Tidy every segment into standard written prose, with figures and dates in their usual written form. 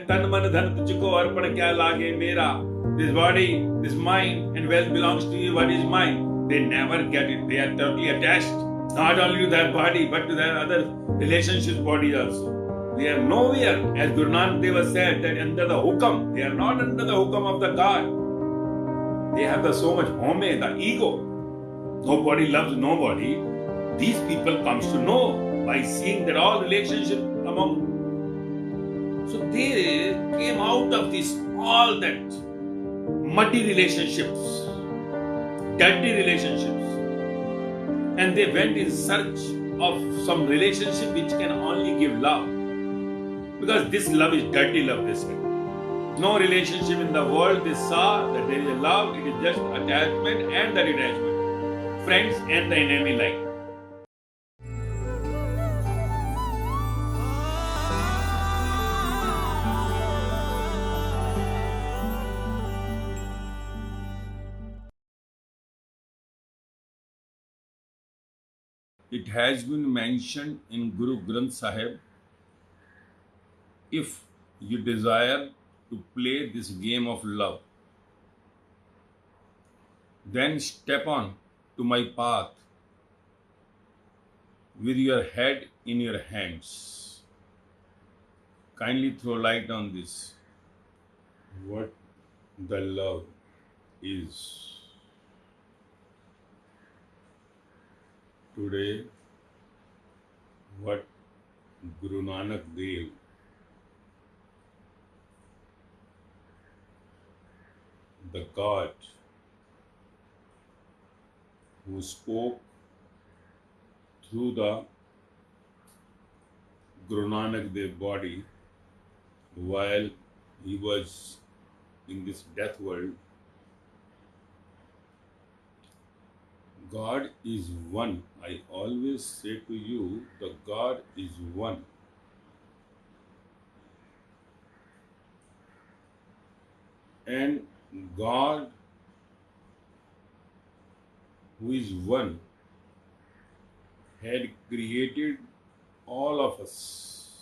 तन मन धन तुझको अर्पण क्या लागे मेरा. This body, this mind and wealth belongs to you. What is mine? They never get it. They are totally attached, not only to their body, but to their other relationships body also. They are nowhere, as Guru Nanak Deva said, that under the hukam. They are not under the hukam of the God. They have so much homage, the ego. Nobody loves nobody. These people comes to know by seeing that all relationships among. So they came out of this, all that muddy relationships, dirty relationships, and they went in search of some relationship which can only give love, because this love is dirty love, they said. No relationship in the world they saw that there is a love, it is just attachment and the detachment, friends and the enemy like. It has been mentioned in Guru Granth Sahib, if you desire to play this game of love, then step on to my path with your head in your hands. Kindly throw light on this. What the love is. Today, what Guru Nanak Dev the God who spoke through the Guru Nanak Dev body while he was in this death world. God is one. I always say to you, the God is one. And God, who is one, had created all of us,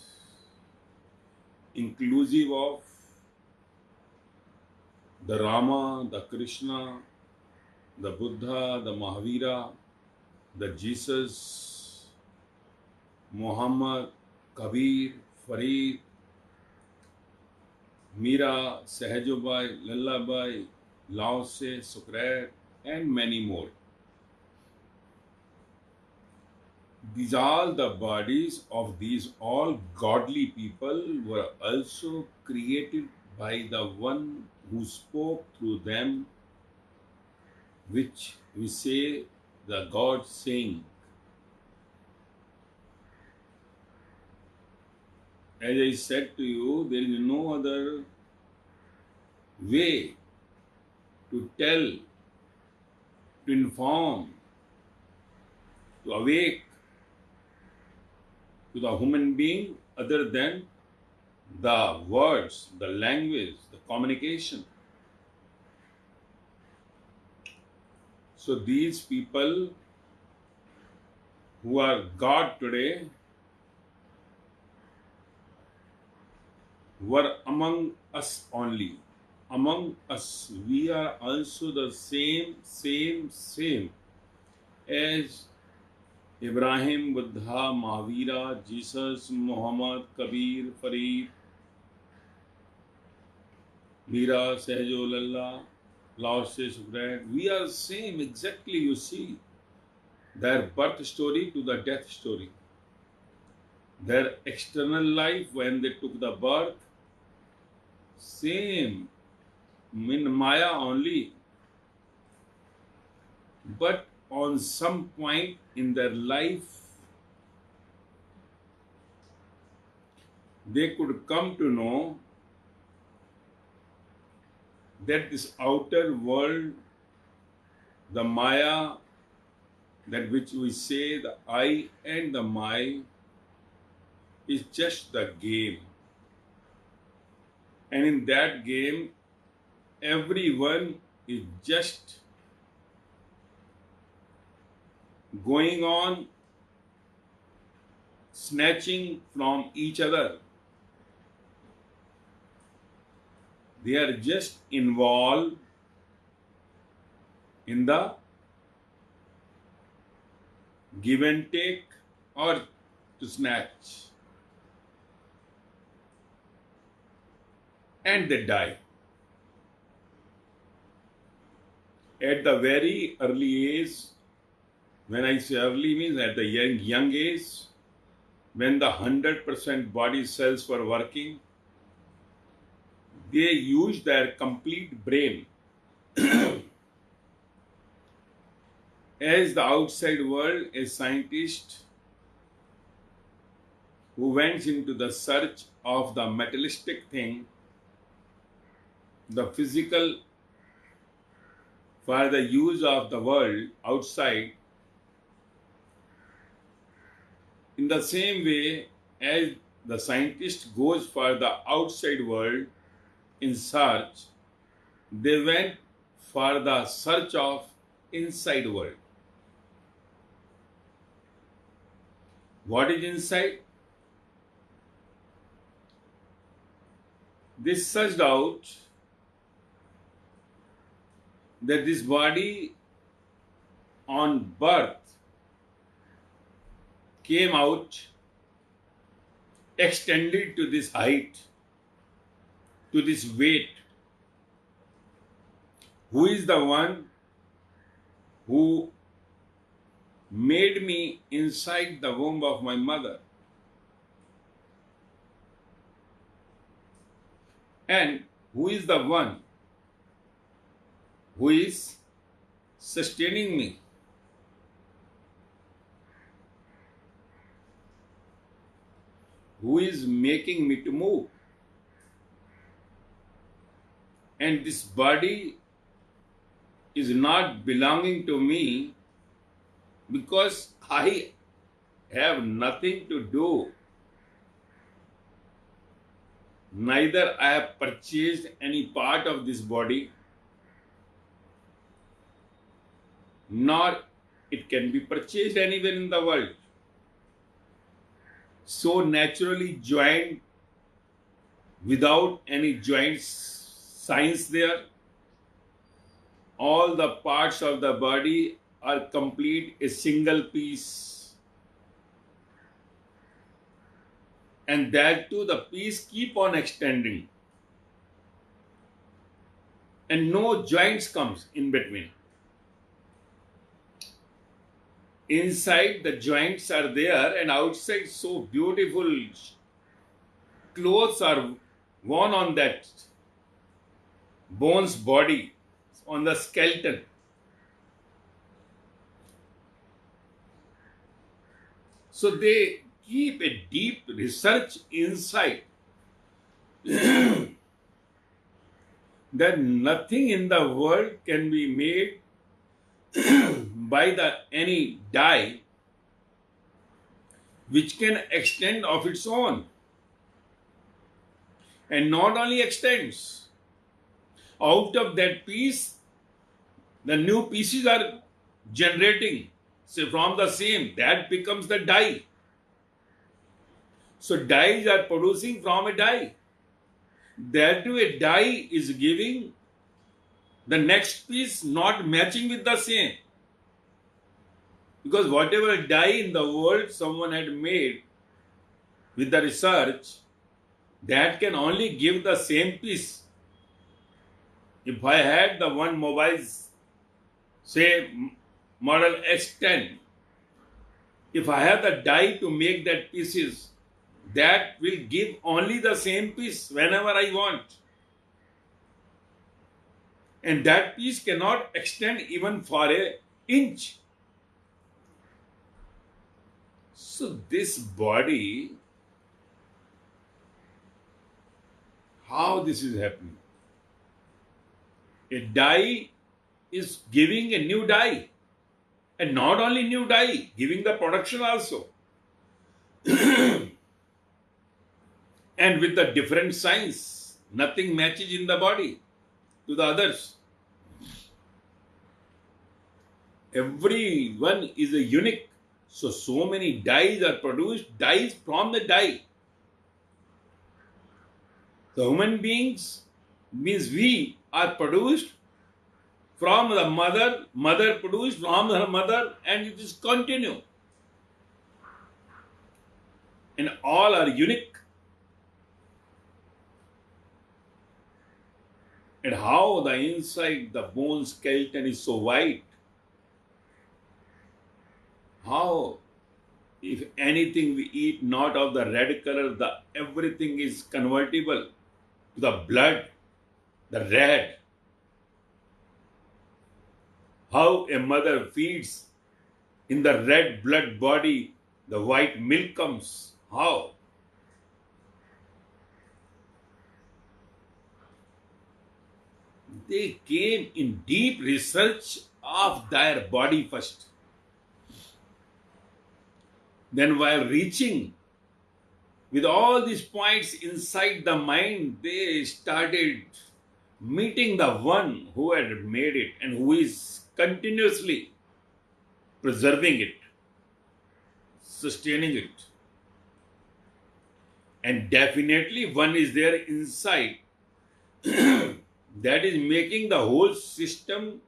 inclusive of the Rama, the Krishna, the Buddha, the Mahavira, the Jesus, Muhammad, Kabir, Farid, Mira, Sahajabai, Lallabai, Lao Tse, Socrates, and many more. These all the bodies of these all godly people were also created by the one who spoke through them, which we say the God saying. As I said to you, there is no other way to tell, to inform, to awake to the human being other than the words, the language, the communication. So these people who are God today were among us only. Among us, we are also the same as Ibrahim, Buddha, Mahavira, Jesus, Muhammad, Kabir, Farid, Mira, Sahajolalla, Lao Tse, Socrates. We are same exactly, you see. Their birth story to the death story. Their external life when they took the birth, same, in Maya only. But on some point in their life, they could come to know that this outer world, the Maya, that which we say the I and the my, is just the game. And in that game, everyone is just going on snatching from each other. They are just involved in the give and take or to snatch. And they die. At the very early age, when I say early means at the young age, when the 100% body cells were working, they used their complete brain as the outside world, a scientist who went into the search of the materialistic thing, the physical, for the use of the world outside. In the same way as the scientist goes for the outside world in search, they went for the search of inside world. What is inside? They searched out that this body on birth came out extended to this height, to this weight. Who is the one who made me inside the womb of my mother? And who is the one who is sustaining me? Who is making me to move? And this body is not belonging to me because I have nothing to do. Neither I have purchased any part of this body, nor it can be purchased anywhere in the world. So naturally joined without any joint science there. All the parts of the body are complete, a single piece. And that too, the piece keep on extending. And no joints comes in between. Inside the joints are there and outside so beautiful clothes are worn on that bones body, on the skeleton. So they keep a deep research inside that nothing in the world can be made by any dye which can extend of its own. And not only extends, out of that piece, the new pieces are generating. So from the same, that becomes the dye. So dyes are producing from a dye. That too, a dye is giving the next piece not matching with the same. Because whatever dye in the world someone had made with the research, that can only give the same piece. If I had the one mobile, say model S10, if I have the dye to make that pieces, that will give only the same piece whenever I want. And that piece cannot extend even for an inch. So this body, how this is happening? A dye is giving a new dye. And not only new dye, giving the production also. And with the different signs, nothing matches in the body to the others. Everyone is a unique. So many dyes are produced, dyes from the dye. The human beings Means we are produced from the mother, mother produced from her mother, and it is continue. And all are unique. And how the inside, the bone skeleton is so white. How, if anything we eat not of the red color, the everything is convertible to the blood, the red. How a mother feeds in the red blood body, the white milk comes. How? They came in deep research of their body first. Then, while reaching with all these points inside the mind, they started meeting the one who had made it and who is continuously preserving it, sustaining it. And definitely, one is there inside that is making the whole system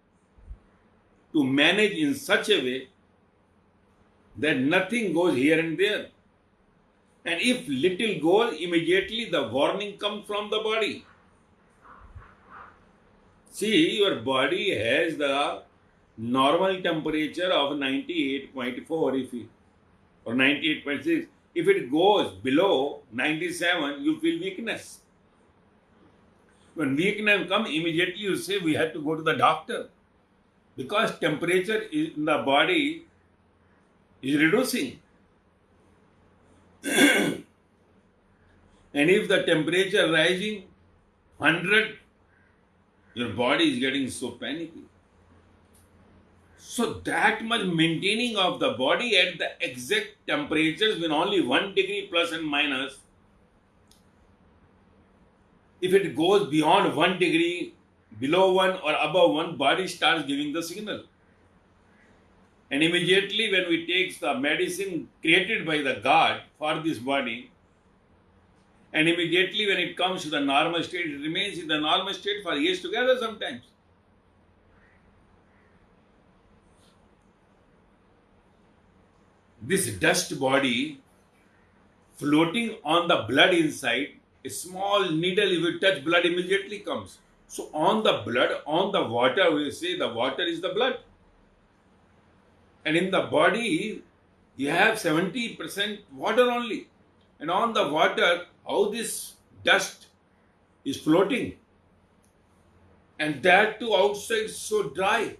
to manage in such a way that nothing goes here and there. And if little goes, immediately the warning comes from the body. See, your body has the normal temperature of 98.4 or 98.6. If it goes below 97, you feel weakness. When weakness comes, immediately you say we have to go to the doctor. Because temperature in the body is reducing. And if the temperature rising 100, your body is getting so panicky. So that much maintaining of the body at the exact temperatures when only 1 degree plus and minus. If it goes beyond 1 degree, below 1 or above 1, body starts giving the signal. And immediately when we take the medicine created by the God for this body, and immediately when it comes to the normal state, it remains in the normal state for years together sometimes. This dust body floating on the blood inside, a small needle, if you touch blood, immediately comes. So on the blood, on the water, we say the water is the blood. And in the body, you have 70% water only. And on the water, how this dust is floating. And that too outside so dry.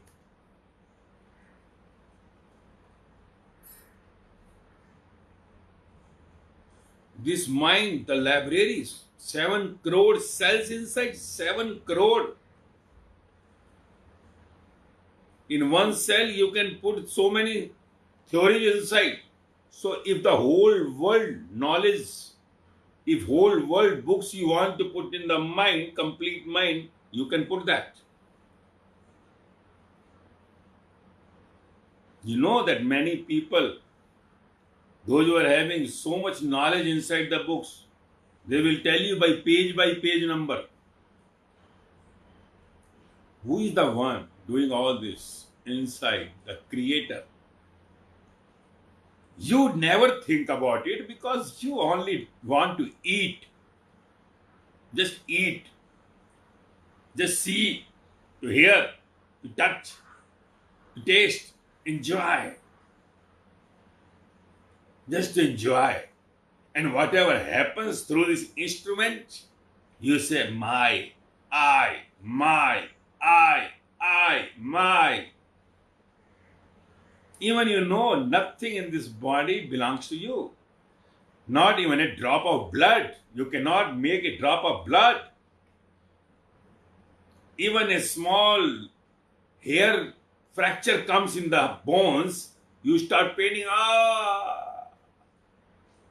This mind, the libraries, 7 crore cells inside, 7 crore. In one cell, you can put so many theories inside. So if the whole world knowledge, if whole world books you want to put in the mind, complete mind, you can put that. You know that many people, those who are having so much knowledge inside the books, they will tell you by page number. Who is the one doing all this inside? The Creator. You never think about it because you only want to eat. Just eat. Just see, to hear, to touch, to taste, enjoy. Just enjoy. And whatever happens through this instrument, you say, my, I, my. Even you know nothing in this body belongs to you. Not even a drop of blood. You cannot make a drop of blood. Even a small hair fracture comes in the bones, you start paining.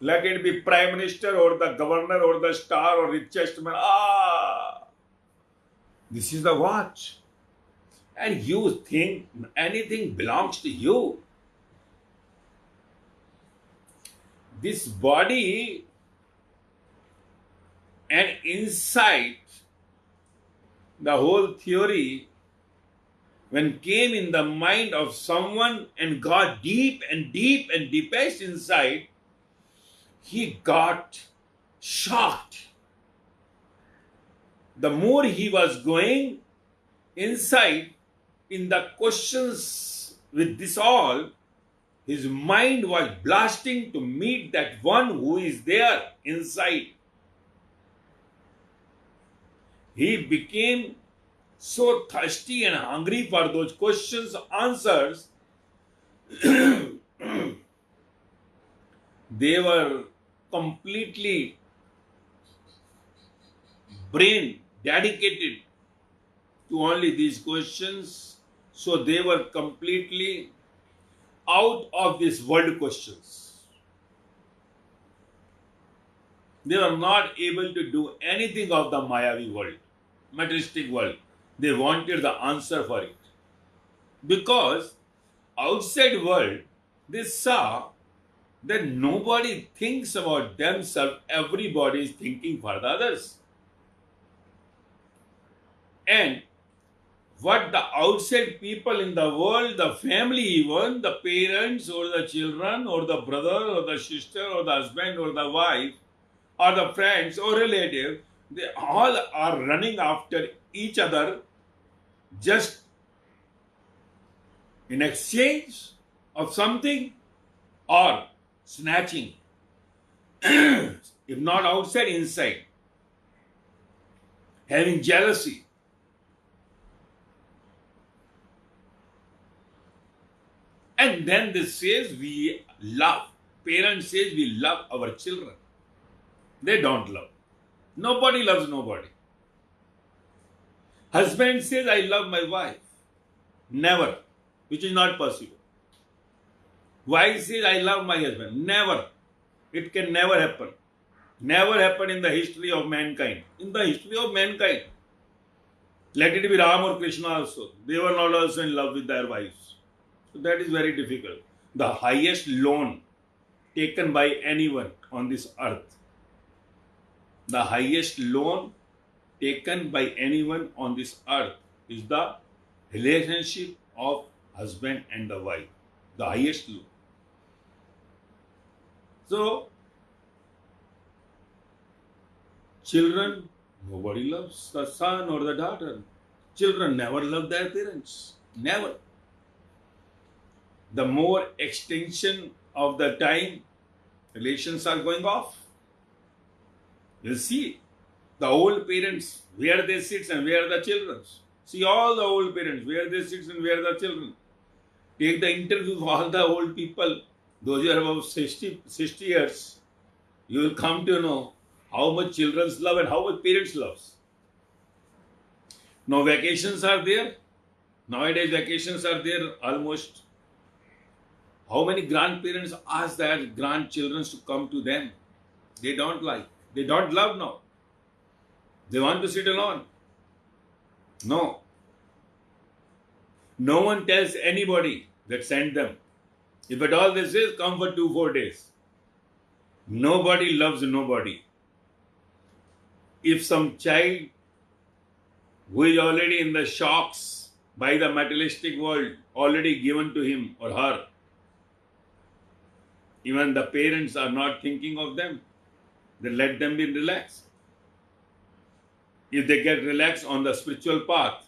Like it be prime minister or the governor or the star or richest man. This is the watch. And you think anything belongs to you. This body and inside The whole theory, when came in the mind of someone and got deep and deep and deepest inside, he got shocked. The more he was going inside in the questions with this all, his mind was blasting to meet that one who is there inside. He became so thirsty and hungry for those questions, answers. They were completely brain dedicated to only these questions. So they were completely out of this world questions. They were not able to do anything of the Mayavi world, materialistic world. They wanted the answer for it. Because outside world, they saw that nobody thinks about themselves, everybody is thinking for the others. And what the outside people in the world, the family even, the parents or the children or the brother or the sister or the husband or the wife or the friends or relative, they all are running after each other just in exchange of something or snatching. If not outside, inside. Having jealousy. And then this says we love. Parents says we love our children. They don't love. Nobody loves nobody. Husband says, I love my wife. Never. Which is not possible. Wife says, I love my husband. Never. It can never happen. Never happen in the history of mankind. In the history of mankind. Let it be Ram or Krishna also. They were not also in love with their wives. So that is very difficult. The highest loan taken by anyone on this earth. The highest loan taken by anyone on this earth is the relationship of husband and the wife. The highest loan. So, children, nobody loves the son or the daughter. Children never love their parents. Never. The more extension of the time, relations are going off. You see, the old parents, where they sit and where the children. See all the old parents, where they sit and where the children. Take the interview of all the old people, those who are above 60 years, you will come to know how much children love and how much parents love. Now vacations are there. Nowadays vacations are there almost. How many grandparents ask their grandchildren to come to them? They don't like. They don't love now. They want to sit alone. No. No one tells anybody that send them. If at all this is, come for 2-4 days. Nobody loves nobody. If some child who is already in the shocks by the materialistic world already given to him or her, even the parents are not thinking of them, then let them be relaxed. If they get relaxed on the spiritual path,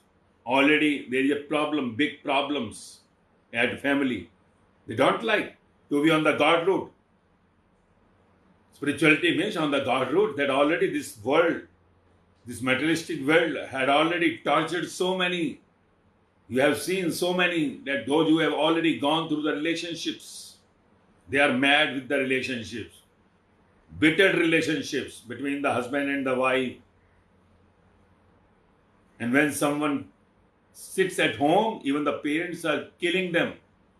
already there is a problem, big problems at family. They don't like to be on the God route. Spirituality means on the God route, that already this world, this materialistic world had already tortured so many. You have seen so many that those who have already gone through the relationships, they are mad with the relationships. Bitter relationships between the husband and the wife. And when someone sits at home, even the parents are killing them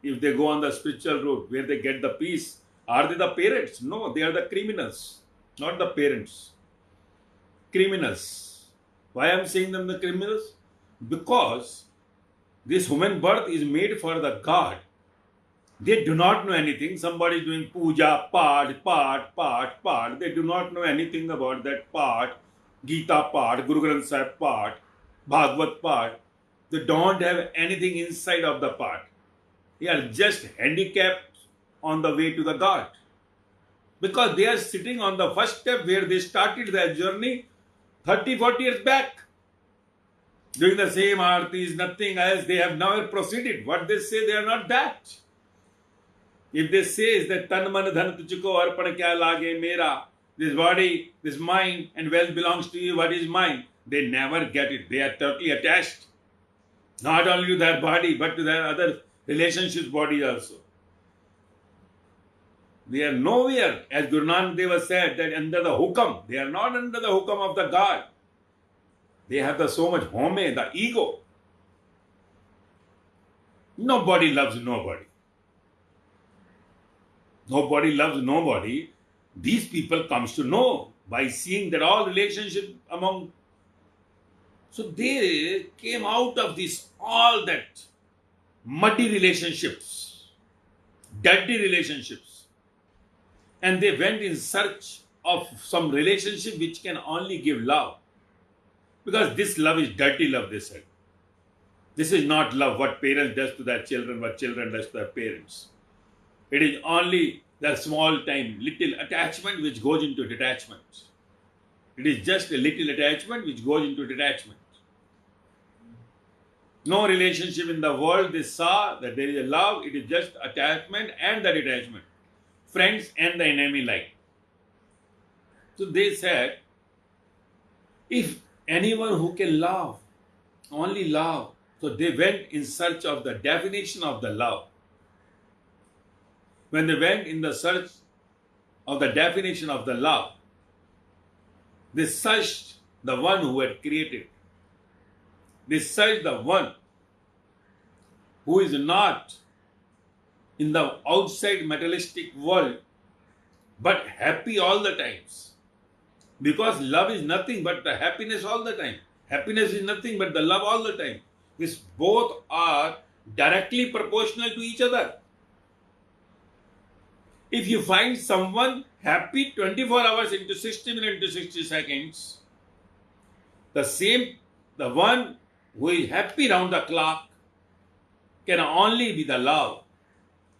if they go on the spiritual route where they get the peace. Are they the parents? No, they are the criminals, not the parents. Criminals. Why I am saying them the criminals? Because this human birth is made for the God. They do not know anything. Somebody is doing puja, part. They do not know anything about that part. Gita part, Guru Granth Sahib part. Bhagavad part, they don't have anything inside of the part. They are just handicapped on the way to the God. Because they are sitting on the first step where they started their journey 30, 40 years back. Doing the same artis, nothing else. They have never proceeded. What they say, they are not that. If they say is that tan man dhan tujhko arpan kya lage mera, this body, this mind and wealth belongs to you, what is mine? They never get it. They are totally attached. Not only to their body, but to their other relationships body also. They are nowhere, as Guru Nanak Deva said, that under the hukam. They are not under the hukam of the God. They have so much home, the ego. Nobody loves nobody. Nobody loves nobody. These people comes to know by seeing that all relationships among. So they came out of this, all that muddy relationships, dirty relationships. And they went in search of some relationship which can only give love. Because this love is dirty love, they said. This is not love, what parents does to their children, what children does to their parents. It is only the small time, little attachment which goes into detachment. It is just a little attachment which goes into detachment. No relationship in the world, they saw that there is a love, it is just attachment and the detachment. Friends and the enemy like. So they said, if anyone who can love, only love. So they went in search of the definition of the love. When they went in the search of the definition of the love, they searched the one who had created. They searched the one who is not in the outside materialistic world, but happy all the times. Because love is nothing but the happiness all the time. Happiness is nothing but the love all the time. These both are directly proportional to each other. If you find someone happy 24 hours into 60 minutes to 60 seconds, the one who is happy round the clock can only be the love.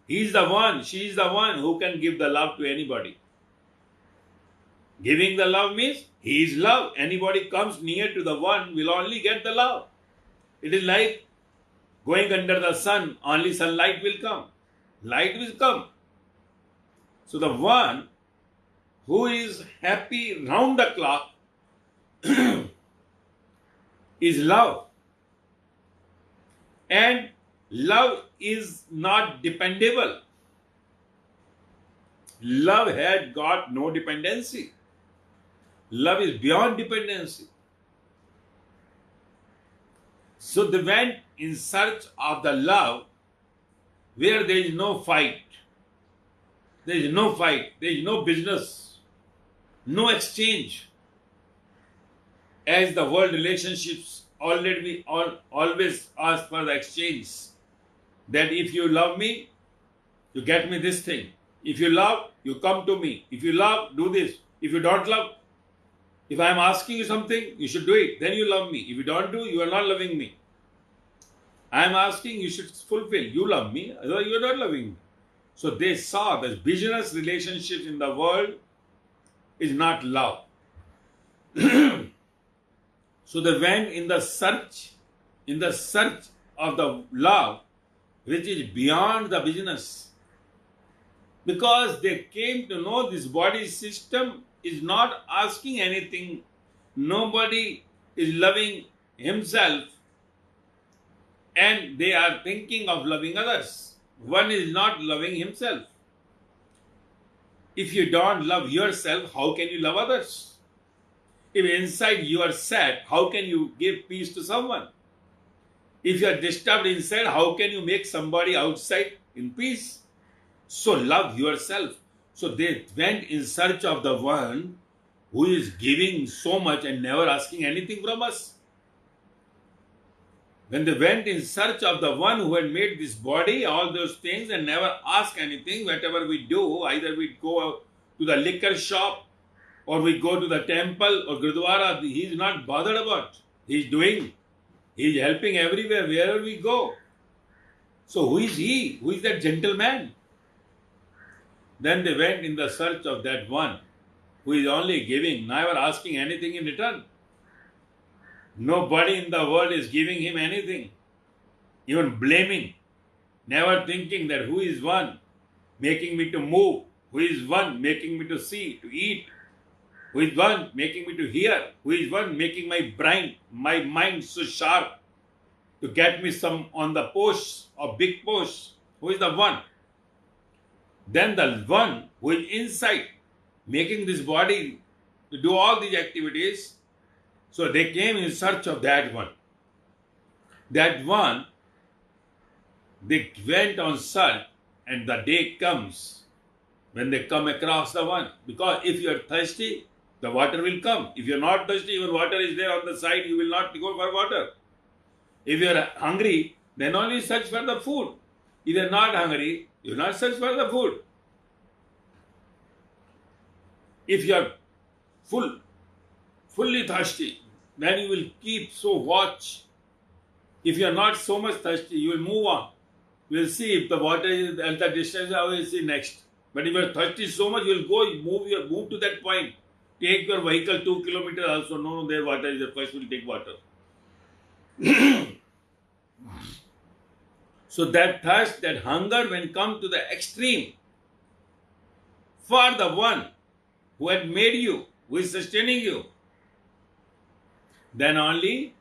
He is the one, she is the one who can give the love to anybody. Giving the love means he is love. Anybody comes near to the one will only get the love. It is like going under the sun, only sunlight will come. Light will come. So the one who is happy round the clock is love. And love is not dependable. Love had got no dependency. Love is beyond dependency. So they went in search of the love where there is no fight. There is no fight. There is no business. No exchange. As the world relationships always ask for the exchange. That if you love me, you get me this thing. If you love, you come to me. If you love, do this. If you don't love, if I am asking you something, you should do it. Then you love me. If you don't do, you are not loving me. I am asking, you should fulfill. You love me, otherwise you are not loving me. So they saw that business relationships in the world is not love. So they went in the search of the love which is beyond the business. Because they came to know this body system is not asking anything. Nobody is loving himself and they are thinking of loving others. One is not loving himself. If you don't love yourself, how can you love others? If inside you are sad, how can you give peace to someone? If you are disturbed inside, how can you make somebody outside in peace? So love yourself. So they went in search of the one who is giving so much and never asking anything from us. When they went in search of the one who had made this body, all those things, and never ask anything, whatever we do, either we go to the liquor shop or we go to the temple or Gurdwara, he is not bothered about. He is doing. He is helping everywhere, wherever we go. So who is he? Who is that gentleman? Then they went in the search of that one who is only giving, never asking anything in return. Nobody in the world is giving him anything, even blaming, never thinking that who is one making me to move, who is one making me to see, to eat, who is one making me to hear, who is one making my mind so sharp to get me some on the post or big post. Who is the one? Then the one who is inside making this body to do all these activities. So they came in search of that one. That one, they went on search, and the day comes when they come across the one. Because if you are thirsty, the water will come. If you are not thirsty, even water is there on the side, you will not go for water. If you are hungry, then only search for the food. If you are not hungry, you will not search for the food. If you are fully thirsty, then you will keep so watch. If you are not so much thirsty, you will move on. You will see if the water is at the distance, I will see next. But if you are thirsty so much, you will go, move to that point. Take your vehicle 2 kilometers also. No, there water is there. First will take water. So that thirst, that hunger, when come to the extreme, for the one who had made you, who is sustaining you, then only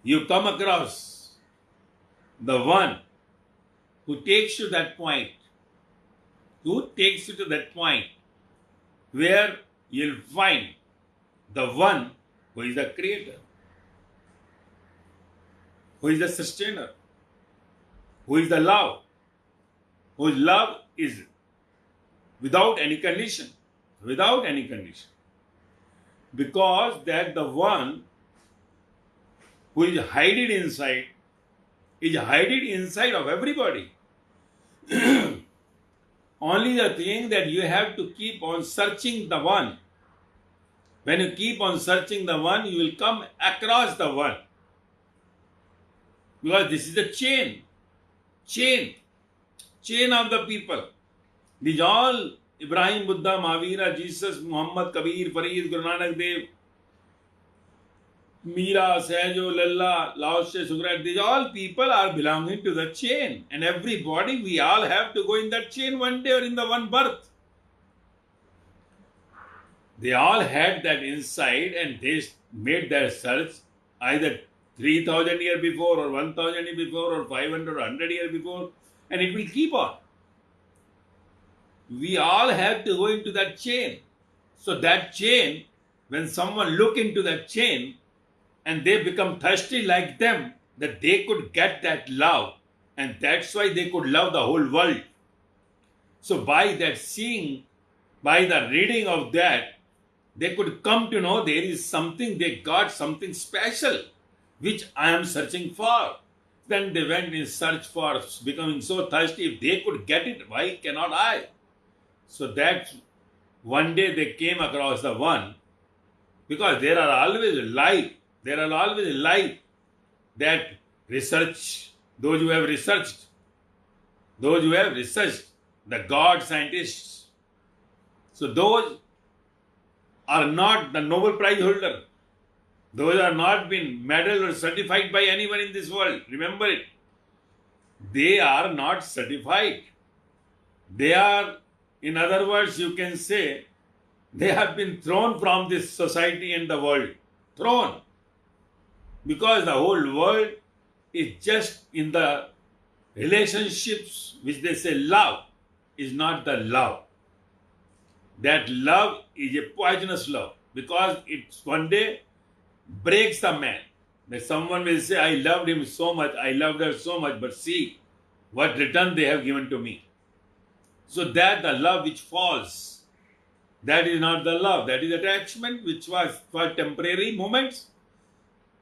you come across the one who takes you to that point, where you'll find the one who is the creator, who is the sustainer, who is the love, whose love is without any condition. Because that the one who is hidden inside of everybody. Only the thing that you have to keep on searching the one. When you keep on searching the one, you will come across the one. Because this is the chain of the people. These all Ibrahim, Buddha, Mahavira, Jesus, Muhammad, Kabir, Farid, Guru Nanak Dev, Meera, Sahajo, Lalla, Lao She, Sukrat, these all people are belonging to the chain. And everybody, we all have to go in that chain one day or in the one birth. They all had that insight and they made their search either 3,000 years before or 1,000 years before or 500 or 100 years before, and it will keep on. We all have to go into that chain. So that chain, when someone look into that chain and they become thirsty like them, that they could get that love, and that's why they could love the whole world. So by that seeing, by the reading of that, they could come to know there is something, they got something special, which I am searching for. Then they went in search for becoming so thirsty. If they could get it, why cannot I? So that one day they came across the one, because there are always life that research, those who have researched, the God scientists. So those are not the Nobel Prize holder. Those are not been medal or certified by anyone in this world. Remember it. They are not certified. They are, in other words, you can say, they have been thrown from this society and the world. Thrown. Because the whole world is just in the relationships which they say love is not the love. That love is a poisonous love, because it's one day breaks the man. That someone will say, I loved him so much, I loved her so much, but see what return they have given to me. So that the love which falls, that is not the love, that is attachment which was for temporary moments.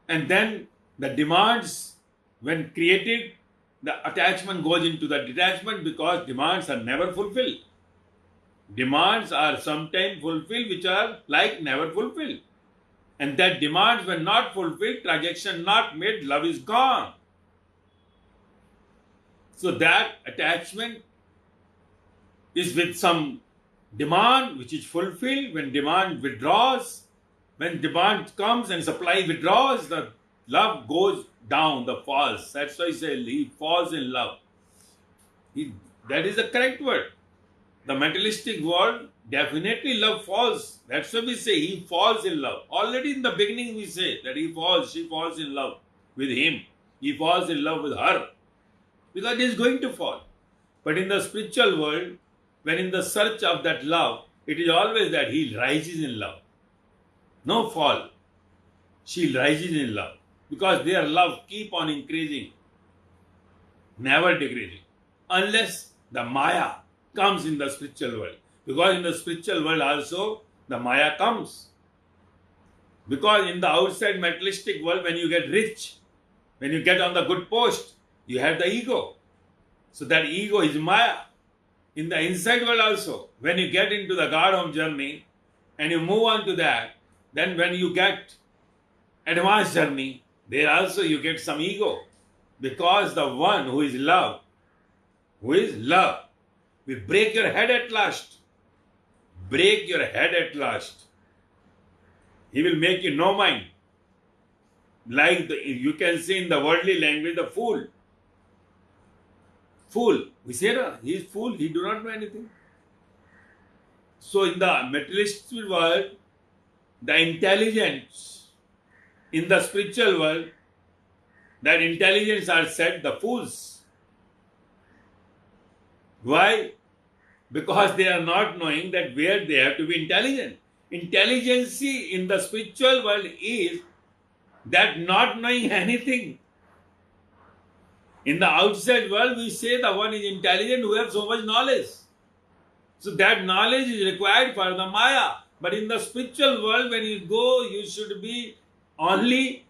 And then the demands, when created, the attachment goes into the detachment, because demands are never fulfilled. Demands are sometimes fulfilled which are like never fulfilled. and that demands were not fulfilled, transaction not made, love is gone. So that attachment is with some demand which is fulfilled. When demand withdraws, when demand comes and supply withdraws, the love goes down, the falls. That's why I say he falls in love. That is the correct word. The materialistic world, definitely love falls. That's why we say he falls in love. Already in the beginning we say that she falls in love with him. He falls in love with her. Because he is going to fall. But in the spiritual world, when in the search of that love, it is always that he rises in love. No fall. She rises in love. Because their love keep on increasing. Never decreasing. Unless the Maya comes in the spiritual world. Because in the spiritual world also, the Maya comes. Because in the outside materialistic world, when you get rich, when you get on the good post, you have the ego. So that ego is Maya. In the inside world also, when you get into the God home journey and you move on to that, then when you get advanced journey, there also you get some ego. Because the one who is love, will break your head at last. Break your head at last. He will make you no mind. Like you can say in the worldly language, the fool. Fool. We say, he is fool, he do not know anything. So in the materialistic world, the intelligence, in the spiritual world, that intelligence are said the fools. Why? Because they are not knowing that where they have to be intelligent. Intelligence in the spiritual world is that not knowing anything. In the outside world, we say the one is intelligent who has so much knowledge. So that knowledge is required for the Maya. But in the spiritual world, when you go, you should be only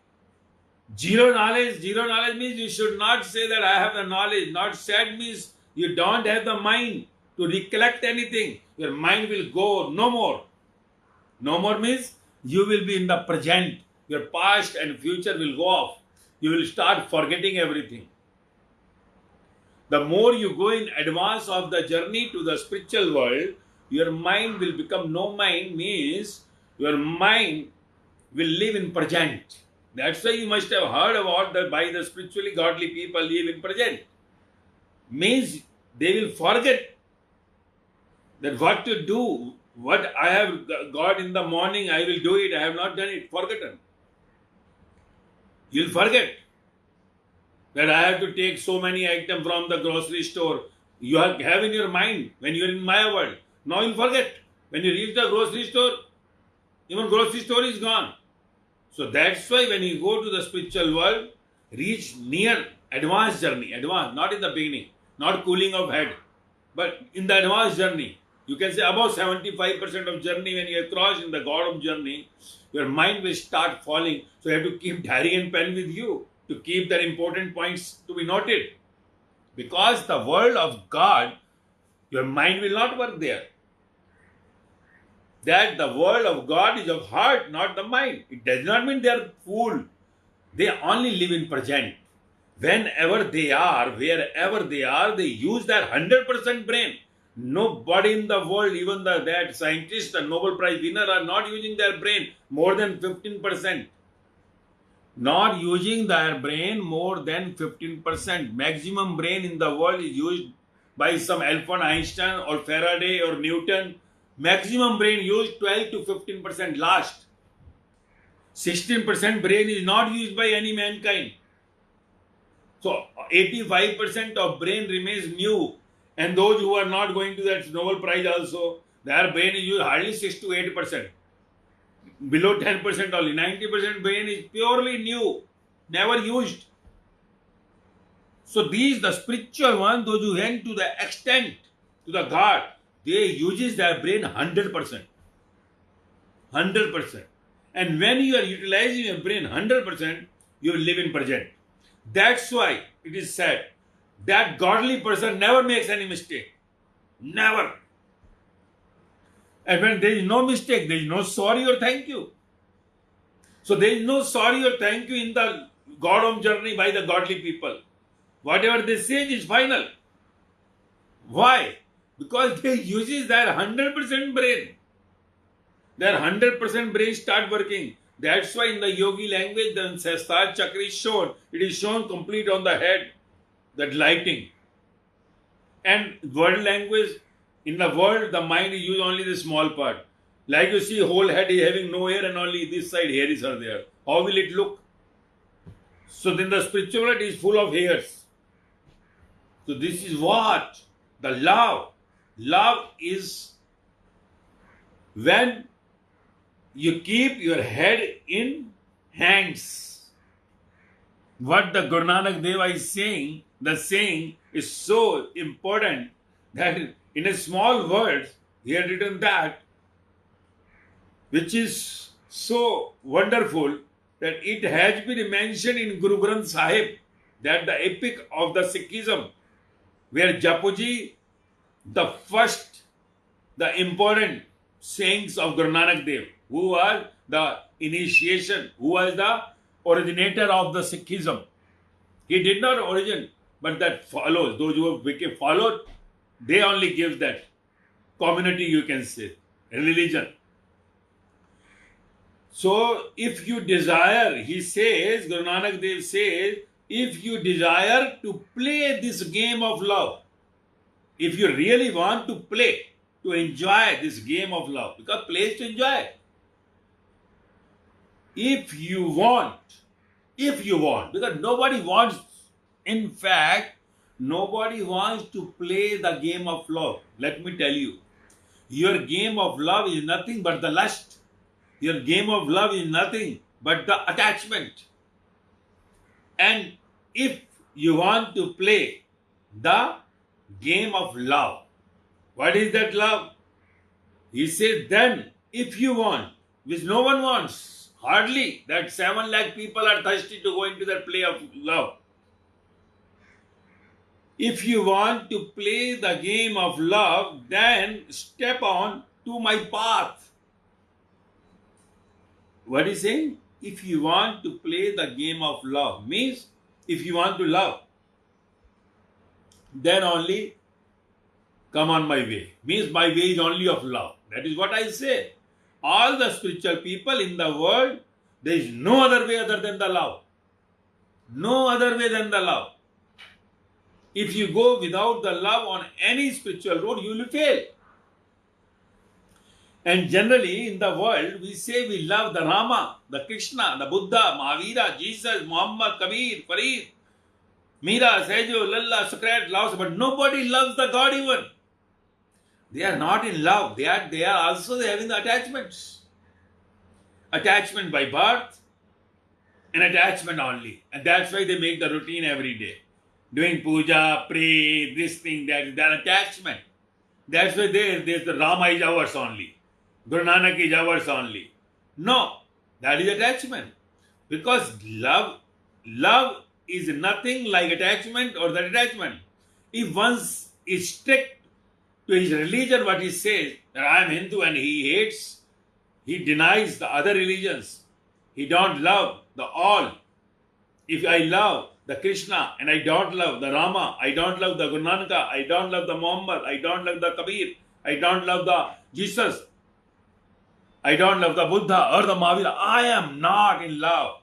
zero knowledge. Zero knowledge means you should not say that I have the knowledge. Not said means you don't have the mind to recollect anything. Your mind will go no more. No more means you will be in the present. Your past and future will go off. You will start forgetting everything. The more you go in advance of the journey to the spiritual world, your mind will become no mind, means your mind will live in present. That's why you must have heard about that by the spiritually godly people live in present. Means they will forget that what to do, what I have got in the morning, I will do it, I have not done it, forgotten. You'll forget that I have to take so many items from the grocery store. You have in your mind when you are in Maya world. Now you'll forget. When you reach the grocery store, even grocery store is gone. So that's why when you go to the spiritual world, reach near advanced journey, advanced, not in the beginning, not cooling of head, but in the advanced journey. You can say about 75% of journey when you have crossed in the God of journey, your mind will start falling. So you have to keep diary and pen with you to keep the important points to be noted. Because the world of God, your mind will not work there. That the world of God is of heart, not the mind. It does not mean they are fool. They only live in present. Whenever they are, wherever they are, they use their 100% brain. Nobody in the world, even that scientists and Nobel Prize winner are not using their brain more than 15%. Not using their brain more than 15%. Maximum brain in the world is used by some Albert Einstein or Faraday or Newton. Maximum brain used 12 to 15% last. 16% brain is not used by any mankind. So 85% of brain remains new. And those who are not going to that Nobel Prize also, their brain is used hardly 6 to 8%. Below 10% only. 90% brain is purely new, never used. So these, the spiritual ones, those who went to the extent, to the God, they uses their brain 100%. 100%. And when you are utilizing your brain 100%, you will live in present. That's why it is said that godly person never makes any mistake. Never. And when there is no mistake, there is no sorry or thank you. So there is no sorry or thank you in the Godom journey by the godly people. Whatever they say is final. Why? Because they uses their 100% brain. Their 100% brain start working. That's why in the yogi language, the Sahasrara chakra is shown. It is shown complete on the head, that lighting. And world language, in the world, the mind is used only the small part. Like you see, whole head is having no hair and only this side hairs are there. How will it look? So then the spirituality is full of hairs. So this is what? The love. Love is when you keep your head in hands. What the Guru Nanak Deva is saying, the saying is so important that in a small words, he had written that, which is so wonderful that it has been mentioned in Guru Granth Sahib, that the epic of the Sikhism, where Japuji, the first, the important sayings of Guru Nanak Dev, who was the initiation, who was the originator of the Sikhism. He did not origin, but that follows. Those who have become followed, they only give that community, you can say, religion. So if you desire, he says, Guru Nanak Dev says, if you desire to play this game of love, if you really want to play, to enjoy this game of love, because play is to enjoy. If you want, because nobody wants, in fact, nobody wants to play the game of love. Let me tell you, your game of love is nothing but the lust. Your game of love is nothing but the attachment. And if you want to play the game of love, what is that love? He said, then if you want, which no one wants, hardly that 7 lakh people are thirsty to go into that play of love. If you want to play the game of love, then step on to my path. What is saying? If you want to play the game of love, means if you want to love, then only come on my way. Means my way is only of love. That is what I say. All the spiritual people in the world, there is no other way other than the love. No other way than the love. If you go without the love on any spiritual road, you will fail. And generally in the world, we say we love the Rama, the Krishna, the Buddha, Mahavira, Jesus, Muhammad, Kabir, Farid, Meera, Sejo, Lalla, Socrates, Laos, but nobody loves the God even. They are not in love. They are also having the attachments. Attachment by birth and attachment only. And that's why they make the routine every day. Doing puja, pray, this thing, that attachment. That's why there's the Rama is ours only. Guru Nanak is ours only. No, that is attachment. Because love is nothing like attachment or that attachment. If one is strict to his religion, what he says, that I am Hindu and he hates, he denies the other religions. He don't love the all. If I love the Krishna and I don't love the Rama, I don't love the Guru Nanak, I don't love the Muhammad, I don't love the Kabir, I don't love the Jesus, I don't love the Buddha or the Mahavira, I am not in love.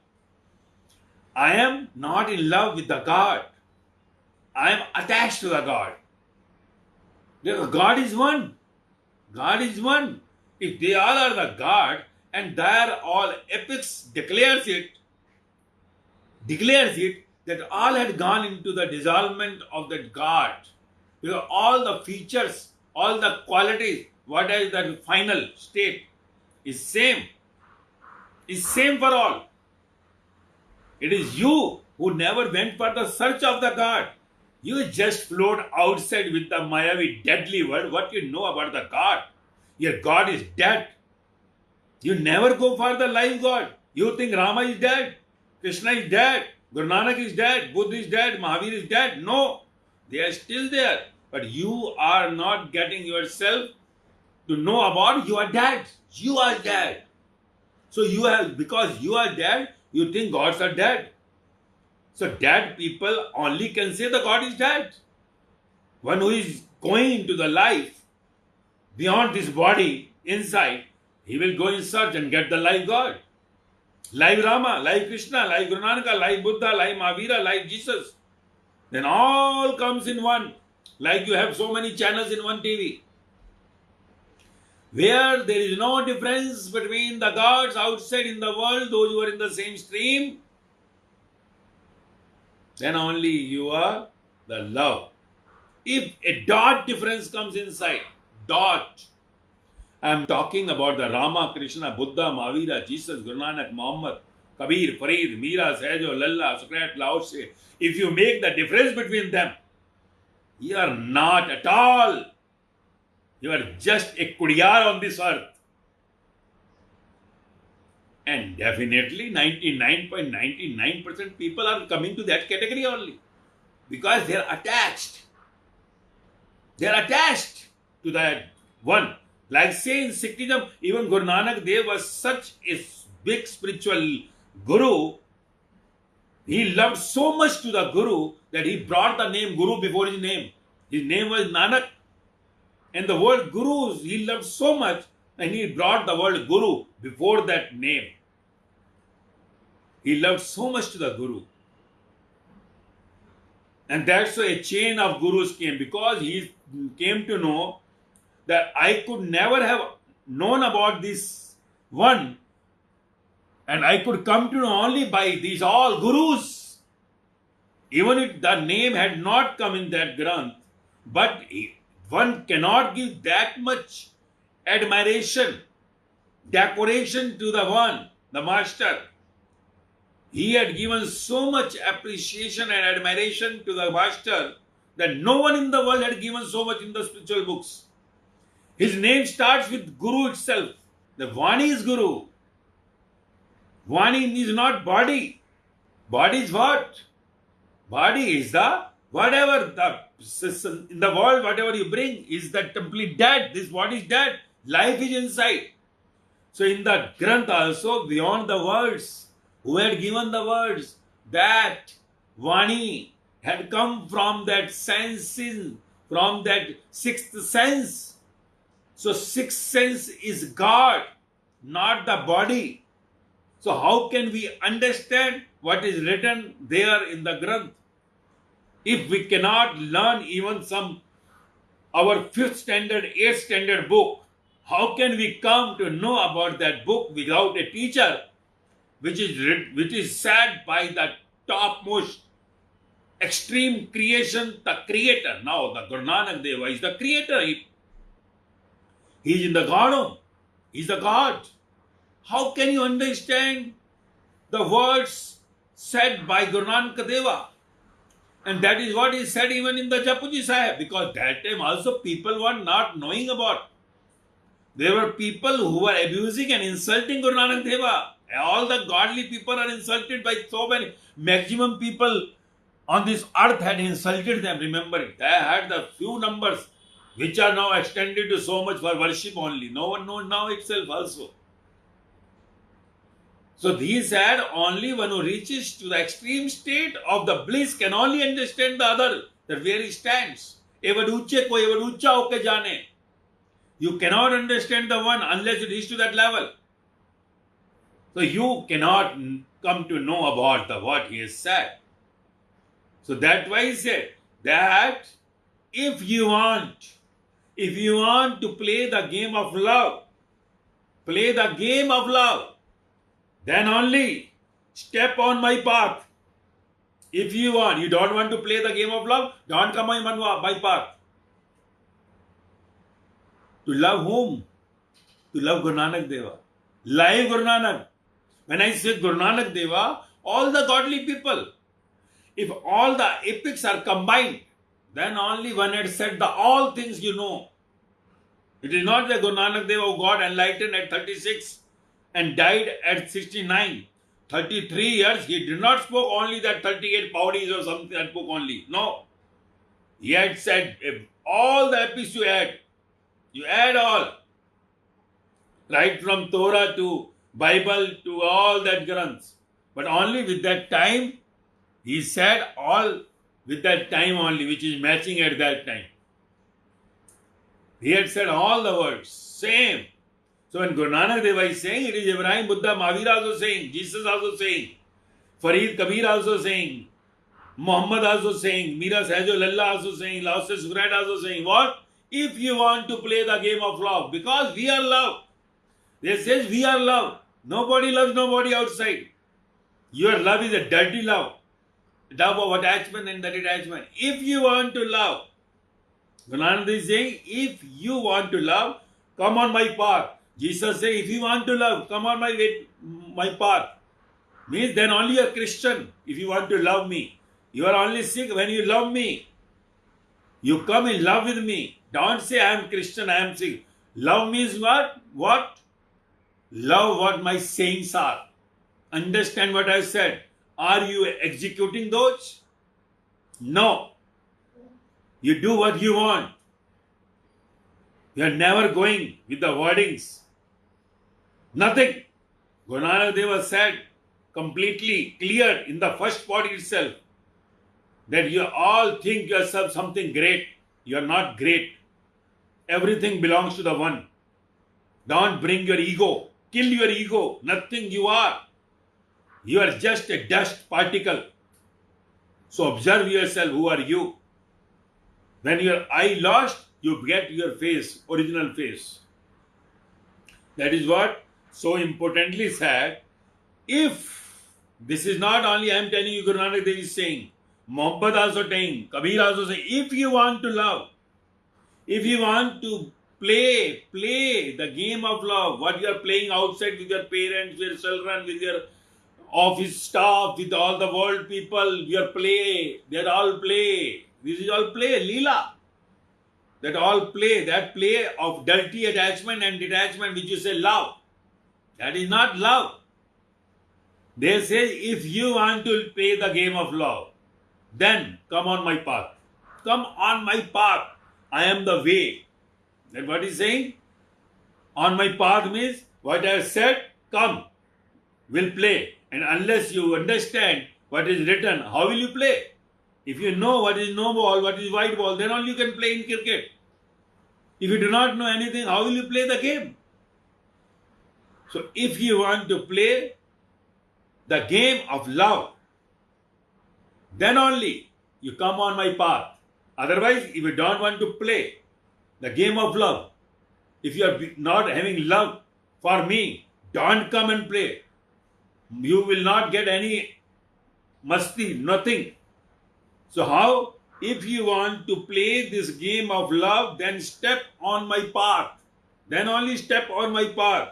I am not in love with the God. I am attached to the God. God is one. God is one. If they all are the God and their all epics declares it that all had gone into the dissolvement of that God. Because all the features, all the qualities, what is the final state is same. Is same for all. It is you who never went for the search of the God. You just float outside with the Mayavi deadly word. What you know about the God? Your God is dead. You never go for the live God. You think Rama is dead, Krishna is dead, Guru Nanak is dead, Buddha is dead, Mahavir is dead. No, they are still there. But you are not getting yourself to know about you are dead. You are dead. So you have, because you are dead, you think gods are dead. So dead people only can say the God is dead. One who is going into the life beyond this body, inside, he will go in search and get the live God. Live Rama, live Krishna, live Guru Nanak, live Buddha, live Mahavira, live Jesus. Then all comes in one. Like you have so many channels in one TV. Where there is no difference between the gods outside in the world, those who are in the same stream, then only you are the love. If a dot difference comes inside, dot, I am talking about the Rama, Krishna, Buddha, Mahavira, Jesus, Guru Nanak, Muhammad, Kabir, Farid, Meera, Sahajo, Lalla, Socrates, Lao Tse. If you make the difference between them, you are not at all. You are just a kudiyar on this earth. And definitely 99.99% people are coming to that category only. Because they are attached. They are attached to that one. Like say in Sikhism, even Guru Nanak Dev was such a big spiritual guru. He loved so much to the guru that he brought the name Guru before his name. His name was Nanak. And the word gurus, he loved so much, and he brought the word guru before that name. He loved so much to the guru. And that's why a chain of gurus came, because he came to know that I could never have known about this one, and I could come to know only by these all gurus. Even if the name had not come in that Granth, but one cannot give that much admiration, decoration to the one, the master. He had given so much appreciation and admiration to the master that no one in the world had given so much in the spiritual books. His name starts with Guru itself. The Vaani is Guru. Vaani is not body. Body is what? Body is the whatever the in the world, whatever you bring is that complete dead. This body is dead. Life is inside. So in the Granth also, beyond the words, who had given the words, that Vaani had come from that senses, from that sixth sense. So sixth sense is God, not the body. So how can we understand what is written there in the Granth? If we cannot learn even our 5th standard, 8th standard book, how can we come to know about that book without a teacher, which is said by the topmost extreme creation, the creator? Now the Guru Nanak Deva is the creator. He is in the Godom. He is the God. How can you understand the words said by Guru Nanak Deva? And that is what is said even in the Japuji Sahib, because that time also people were not knowing about. There were people who were abusing and insulting Guru Nanak Deva. All the godly people are insulted by so many. Maximum people on this earth had insulted them. Remember it. They had the few numbers which are now extended to so much for worship only. No one knows now itself also. So these said only one who reaches to the extreme state of the bliss can only understand the other, that where he stands. Evad uche ko evad ucha hoke jane. You cannot understand the one unless you reach to that level. So you cannot come to know about what he has said. So that's why he said that if you want to play the game of love, then only step on my path. If you don't want to play the game of love, don't come on my path. To love whom? To love Guru Nanak Deva. Live Guru Nanak. When I say Guru Nanak Deva, all the godly people, if all the epics are combined, then only one had said all things you know. It is not that Guru Nanak Deva who got enlightened at 36 and died at 69. 33 years, he did not spoke only that 38 pauris or something, that book only. No. He had said, all the epics you add all. Right from Torah to Bible, to all that Granths. But only with that time, he said all with that time only, which is matching at that time. He had said all the words, same. So when Guru Nanak Dev is saying, it is Ibrahim, Buddha, Mahavir also saying, Jesus also saying, Farid Kabir also saying, Muhammad also saying, Mira Sahajul Allah also saying, Lao Se Sukrat also saying, what? If you want to play the game of love, because we are love. They says we are love. Nobody loves nobody outside. Your love is a dirty love. Love of attachment and that attachment. If you want to love, Guru Nanak is saying, if you want to love, come on my path. Jesus says, if you want to love, come on my path. Means then only a Christian, if you want to love me. You are only sick when you love me. You come in love with me. Don't say I am Christian, I am sick. Love means what? What? Love what my sayings are. Understand what I said. Are you executing those? No. You do what you want. You are never going with the wordings. Nothing. Guru Nanak Deva said completely clear in the first part itself that you all think yourself something great. You are not great. Everything belongs to the one. Don't bring your ego. Kill your ego. Nothing you are. You are just a dust particle. So observe yourself. Who are you? When your eye lost, you get your face, original face. That is what so importantly said. If this is not only I am telling you, Guru Nanak Dev is saying, Muhammad also saying, Kabir also saying, if you want to love, if you want to play the game of love, what you are playing outside with your parents, with your children, with your office staff, with all the world people, your play, that all play. This is all play, Leela. That all play, that play of dirty attachment and detachment, which you say love. That is not love. They say, if you want to play the game of love, then come on my path. Come on my path. I am the way. That what he's saying? On my path means what I have said, come. We'll play. And unless you understand what is written, how will you play? If you know what is no ball, what is white ball, then only you can play in cricket. If you do not know anything, how will you play the game? So if you want to play the game of love, then only you come on my path. Otherwise, if you don't want to play the game of love, if you are not having love for me, don't come and play. You will not get any masti, nothing. So how? If you want to play this game of love, then step on my path. Then only step on my path.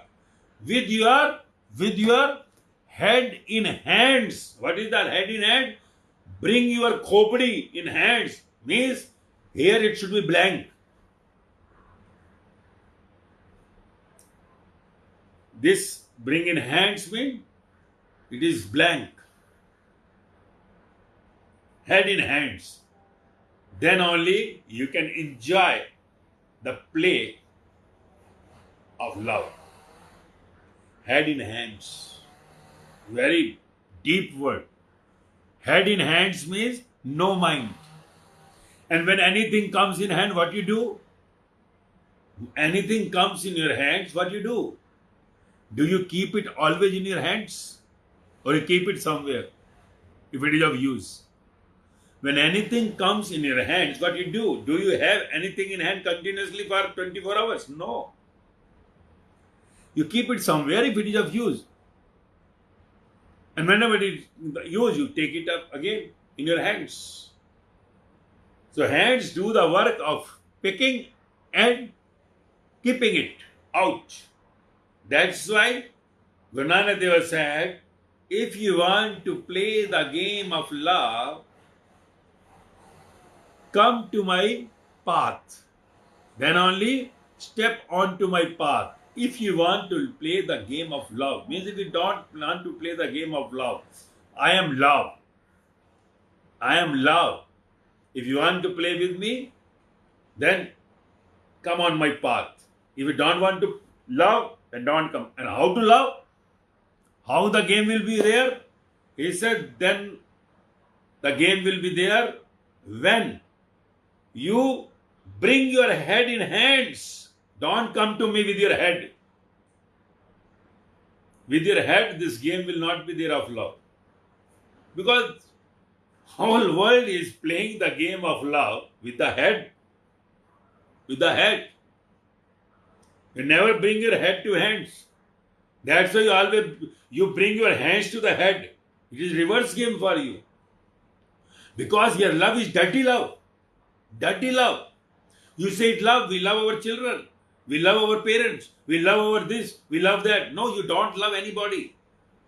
With your head in hands. What is that head in hand? Bring your khopdi in hands. Means here it should be blank. This bring in hands means it is blank. Head in hands. Then only you can enjoy the play of love. Head in hands. Very deep word. Head in hands means no mind. And when anything comes in hand, what you do? Anything comes in your hands, what you do? Do you keep it always in your hands? Or you keep it somewhere? If it is of use. When anything comes in your hands, what you do? Do you have anything in hand continuously for 24 hours? No. You keep it somewhere if it is of use. And whenever it is used, you take it up again in your hands. So hands do the work of picking and keeping it out. That's why Guru Nanak Deva said, if you want to play the game of love, come to my path. Then only step onto my path. If you want to play the game of love, means if you don't want to play the game of love, I am love. I am love. If you want to play with me, then come on my path. If you don't want to love, then don't come. And how to love? How the game will be there? He said, then the game will be there when you bring your head in hands. Don't come to me with your head. With your head, this game will not be there of love. Because whole world is playing the game of love with the head. With the head. You never bring your head to hands. That's why you bring your hands to the head. It is reverse game for you. Because your love is dirty love. Dirty love. You say love, we love our children. We love our parents. We love our this. We love that. No, you don't love anybody.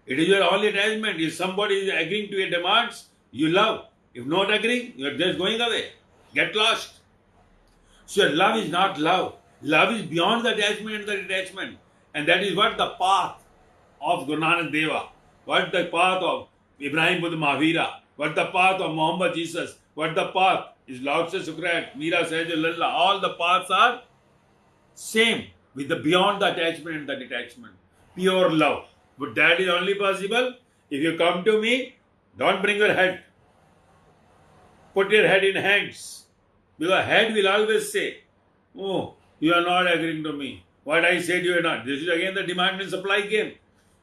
It is your only attachment. If somebody is agreeing to your demands, you love. If not agreeing, you are just going away. Get lost. So love is not love. Love is beyond the attachment and the detachment. And that is what the path of Guru Nanak Deva, what the path of Ibrahim Buddha Mahavira, what the path of Muhammad Jesus, what the path is Lao Tse Sukrat, Meera Sahaj Lalla, all the paths are same with the beyond the attachment and the detachment. Pure love. But that is only possible if you come to me, don't bring your head. Put your head in hands. Because head will always say, oh, you are not agreeing to me. What I said you are not. This is again the demand and supply game.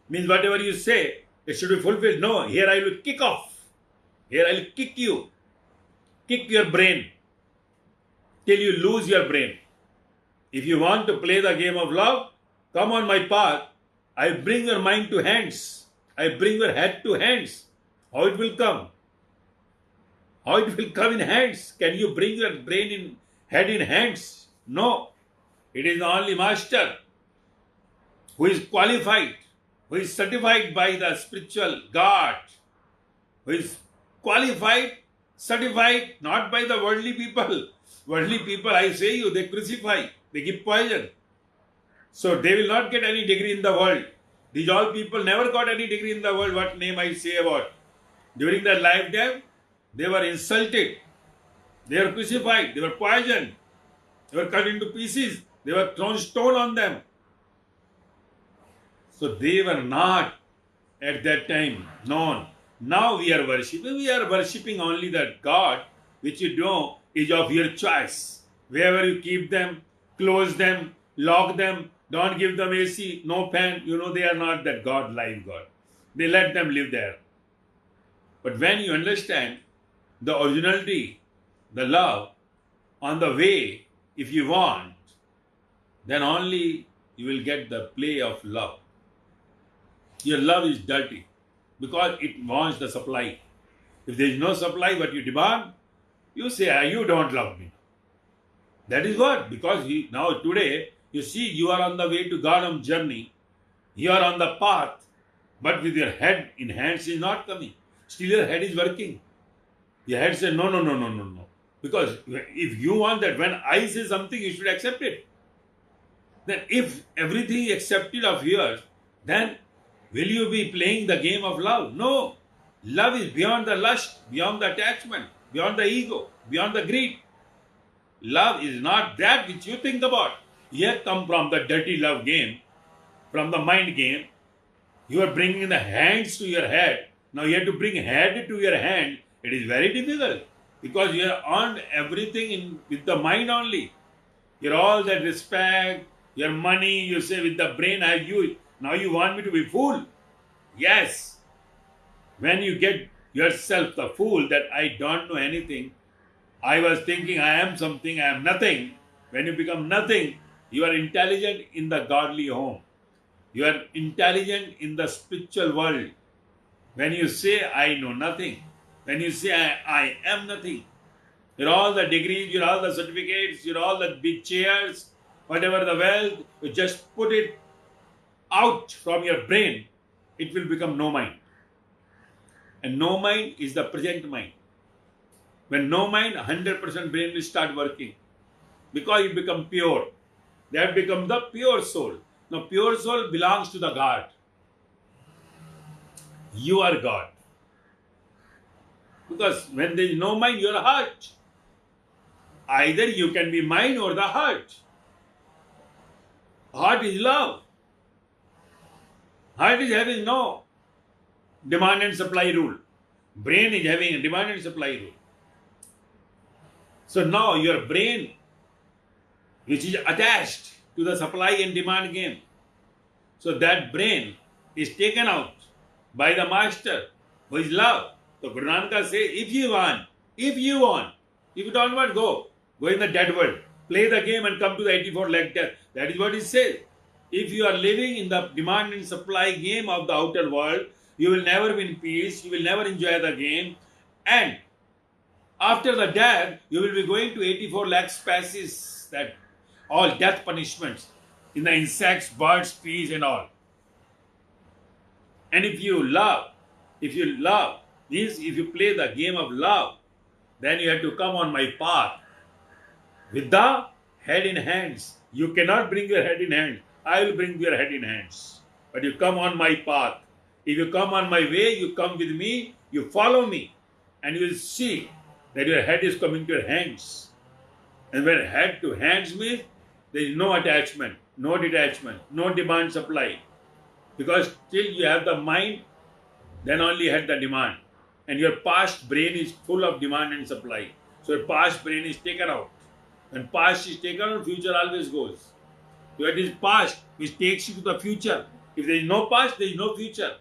Means whatever you say, it should be fulfilled. No, here I will kick off. Here I will kick you. Kick your brain. Till you lose your brain. If you want to play the game of love, come on my path. I bring your mind to hands. I bring your head to hands. How it will come? How it will come in hands? Can you bring your brain in head in hands? No. It is the only master who is qualified, who is certified by the spiritual God, who is qualified, certified, not by the worldly people. Worldly people, I say you, they crucify, they give poison. So they will not get any degree in the world. These all people never got any degree in the world. What name I say about? During their lifetime, they were insulted. They were crucified. They were poisoned. They were cut into pieces. They were thrown stone on them. So they were not at that time known. Now we are worshipping. We are worshipping only that God, which you know is of your choice. Wherever you keep them, close them, lock them, don't give them AC, no fan, you know they are not that God, live God. They let them live there. But when you understand the originality, the love, on the way, if you want, then only you will get the play of love. Your love is dirty because it wants the supply. If there is no supply, what you demand, you say, you don't love me. That is what? Because now today, you see, you are on the way to God's journey. You are on the path, but with your head in hands is not coming. Still your head is working. Your head says, no. Because if you want that, when I say something, you should accept it. Then if everything is accepted of yours, then will you be playing the game of love? No. Love is beyond the lust, beyond the attachment, beyond the ego, beyond the greed. Love is not that which you think about. You have come from the dirty love game, from the mind game. You are bringing the hands to your head. Now you have to bring head to your hand. It is very difficult because you have earned everything with the mind only. You're all that respect, your money, you say with the brain I use. Now you want me to be fool. Yes. When you get yourself the fool that I don't know anything, I was thinking I am something, I am nothing. When you become nothing, you are intelligent in the godly home. You are intelligent in the spiritual world. When you say I know nothing, when you say I am nothing, you're all the degrees, you're all the certificates, you're all the big chairs, whatever the wealth, you just put it out from your brain, it will become no mind. And no mind is the present mind. When no mind, 100% brain will start working. Because it becomes pure. That becomes the pure soul. Now pure soul belongs to the God. You are God. Because when there is no mind, you are heart. Either you can be mind or the heart. Heart is love. Heart is having no demand and supply rule. Brain is having a demand and supply rule. So now your brain, which is attached to the supply and demand game, so that brain is taken out by the master, who is love. So Guru Nanak says, if you want, if you don't want, go in the dead world, play the game and come to the 84 lakh death. That is what he says. If you are living in the demand and supply game of the outer world, you will never be in peace, you will never enjoy the game, and after the death, you will be going to 84 lakh species, that all death punishments in the insects, birds, trees and all. And if you love, means if you play the game of love, then you have to come on my path with the head in hands. You cannot bring your head in hands. I will bring your head in hands. But you come on my path. If you come on my way, you come with me, you follow me, and you will see that your head is coming to your hands. And when head to hands means, there is no attachment, no detachment, no demand supply. Because till you have the mind, then only you have the demand. And your past brain is full of demand and supply. So your past brain is taken out. When past is taken out, future always goes. So it is past which takes you to the future. If there is no past, there is no future.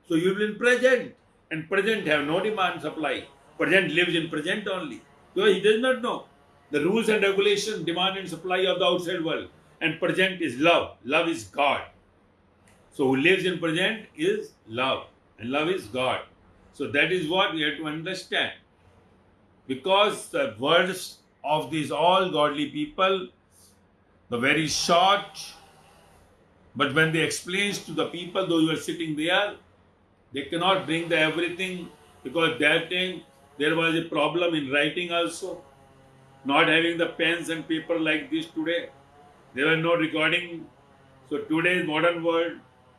So you will in present. And present have no demand supply. Present lives in present only. So he does not know the rules and regulations, demand and supply of the outside world. And present is love. Love is God. So who lives in present is love. And love is God. So that is what we have to understand. Because the words of these all godly people, the very short, but when they explains to the people, those who are sitting there, they cannot bring the everything, because that time there was a problem in writing also. Not having the pens and paper like this today. There was no recording. So today's modern world,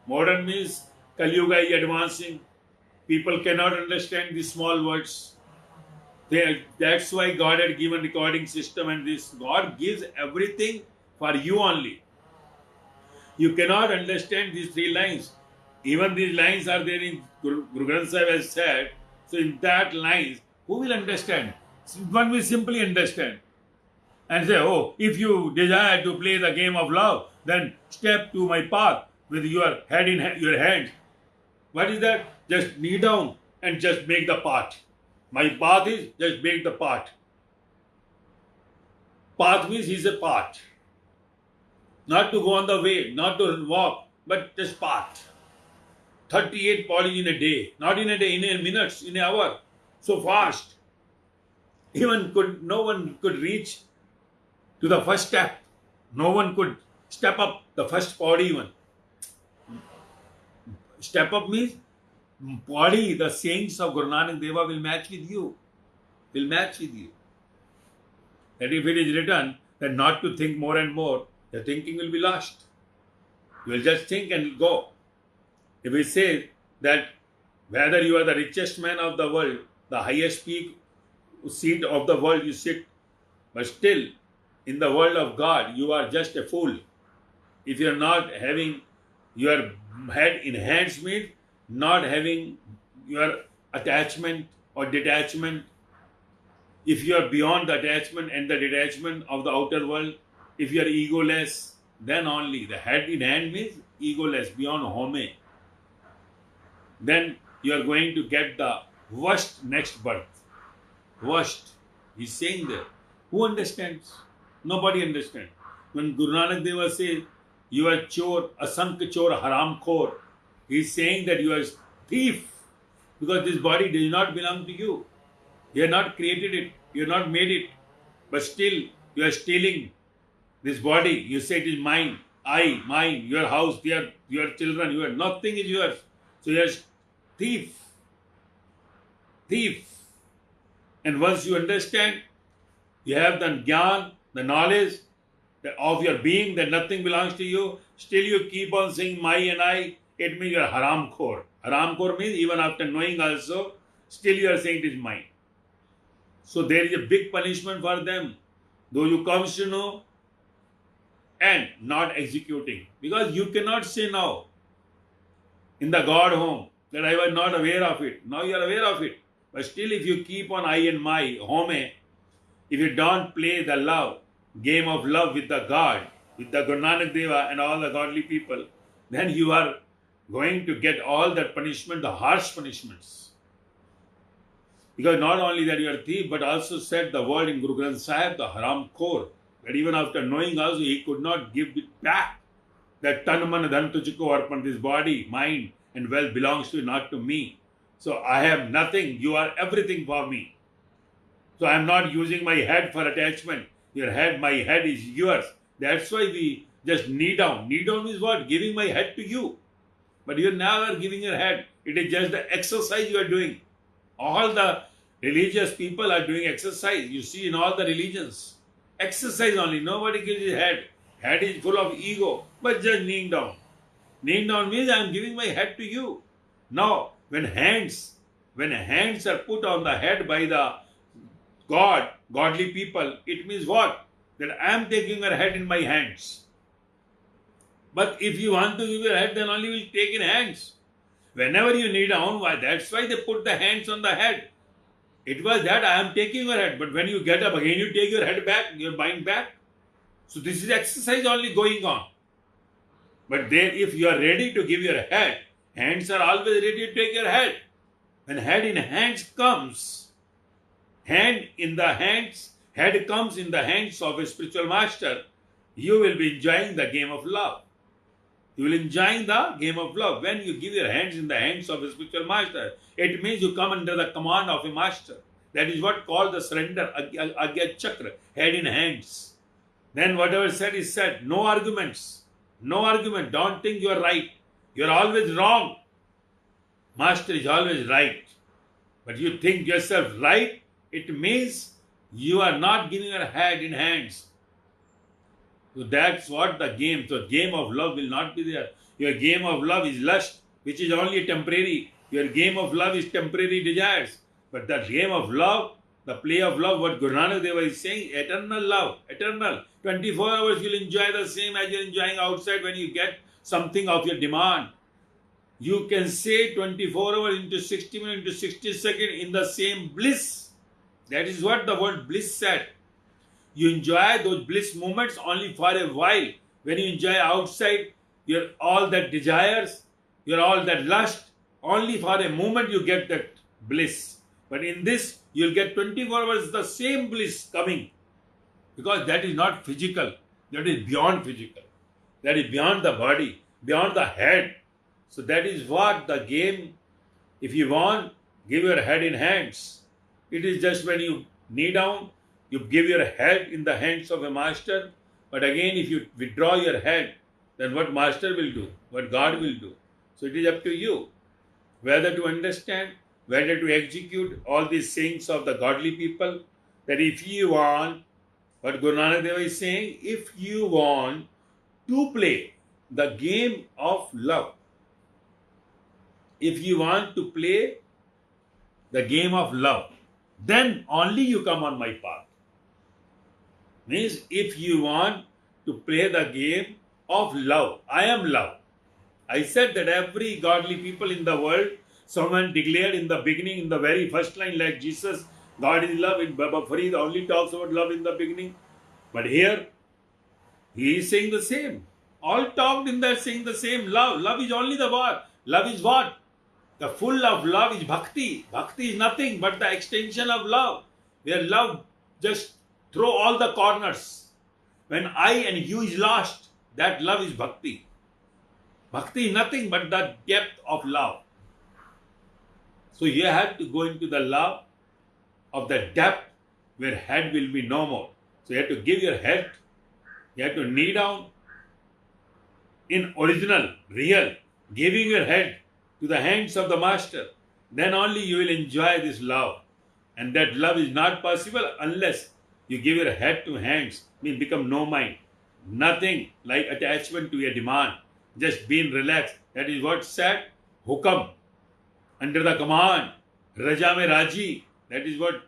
modern means Kali Yuga is advancing. People cannot understand these small words. That's why God had given recording system, and this God gives everything for you only. You cannot understand these 3 lines. Even these lines are there in Guru Granth Sahib has said. So in that lines, who will understand? One will simply understand and say, oh, if you desire to play the game of love, then step to my path with your head in your hand. What is that? Just kneel down and just make the path. My path is just make the path. Path means he's a path. Not to go on the way, not to walk, but just path. 38 pauris in a day. Not in a day, in a minutes, in an hour. So fast. No one could reach to the first step. No one could step up the first pauri even. Step up means pauri, the sayings of Guru Nanak Deva will match with you. Will match with you. That if it is written that not to think more and more, the thinking will be lost. You will just think and go. If we say that whether you are the richest man of the world, the highest seat of the world you sit, but still in the world of God you are just a fool. If you are not having your head in hands, means not having your attachment or detachment. If you are beyond the attachment and the detachment of the outer world, if you are egoless, then only the head in hand means egoless, beyond home. Then you are going to get the worst next birth. Worst. He's saying that. Who understands? Nobody understands. When Guru Nanak Deva says, you are chor, asank chor, haram khor, he's saying that you are thief, because this body does not belong to you. You have not created it. You have not made it. But still, you are stealing this body. You say it is mine, mine, your house, your children, nothing is yours. So you are thief. Thief. And once you understand, you have the jnana, the knowledge of your being, that nothing belongs to you, still you keep on saying my and I, it means you are haram khor. Haram khor means even after knowing also, still you are saying it is mine. So there is a big punishment for them, those who comes to know and not executing. Because you cannot say now, in the God home, that I was not aware of it. Now you are aware of it. But still, if you keep on I and my, home, if you don't play the game of love with the God, with the Guru Nanak Deva and all the godly people, then you are going to get all that punishment, the harsh punishments. Because not only that you are a thief, but also said the word in Guru Granth Sahib, the haram khor, that even after knowing also, he could not give it back. That tan man dhan tujhko arpan, this body, mind and wealth belongs to you, not to me. So I have nothing, you are everything for me. So I am not using my head for attachment. Your head, my head is yours. That's why we just knee down. Knee down is what? Giving my head to you. But you are never giving your head. It is just the exercise you are doing. All the religious people are doing exercise. You see in all the religions. Exercise only. Nobody gives his head. Head is full of ego. But just kneeling down. Kneeling down means I am giving my head to you. Now, when hands are put on the head by the godly people, it means what? That I am taking your head in my hands. But if you want to give your head, then only will take in hands. Whenever you kneel down, that's why they put the hands on the head. It was that I am taking your head. But when you get up again, you take your head back, your mind back. So this is exercise only going on. But there, if you are ready to give your head, hands are always ready to take your head. When head in hands comes, head comes in the hands of a spiritual master, you will be enjoying the game of love. You will enjoy the game of love. When you give your hands in the hands of a spiritual master, it means you come under the command of a master. That is what called the surrender, Agya Chakra, head in hands. Then whatever said is said. No arguments. No argument. Don't think you are right. You are always wrong. Master is always right. But you think yourself right, it means you are not giving your head in hands. So that's what the game. So game of love will not be there. Your game of love is lust, which is only temporary. Your game of love is temporary desires. But the game of love, the play of love, what Guru Nanak Deva is saying, eternal love, eternal. 24 hours you'll enjoy the same as you're enjoying outside when you get something of your demand. You can say 24 hours into 60 minutes into 60 seconds in the same bliss. That is what the word bliss said. You enjoy those bliss moments only for a while. When you enjoy outside, your all that desires, your all that lust, only for a moment you get that bliss. But in this, you'll get 24 hours the same bliss coming. Because that is not physical. That is beyond physical. That is beyond the body, beyond the head. So that is what the game, if you want, give your head in hands. It is just when you knee down, you give your head in the hands of a master. But again, if you withdraw your head, then what master will do? What God will do? So it is up to you whether to understand, whether to execute all these sayings of the godly people. That if you want, what Guru Nanak Deva is saying, if you want to play the game of love, if you want to play the game of love, then only you come on my path. Means if you want to play the game of love, I am love. I said that every godly people in the world, someone declared in the beginning, in the very first line, like Jesus, God is love. In Baba Farid only talks about love in the beginning. But here, he is saying the same. All talked in that saying the same. Love. Love is only the word. Love is what? The full of love is bhakti. Bhakti is nothing but the extension of love. Where love just throw all the corners. When I and you is lost, that love is bhakti. Bhakti is nothing but the depth of love. So you have to go into the love of the depth where head will be no more. So you have to give your head, you have to kneel down in original, real, giving your head to the hands of the master. Then only you will enjoy this love. And that love is not possible unless you give your head to hands, means become no mind. Nothing like attachment to a demand. Just being relaxed. That is what said, hukam, under the command, raja mein raji. That is what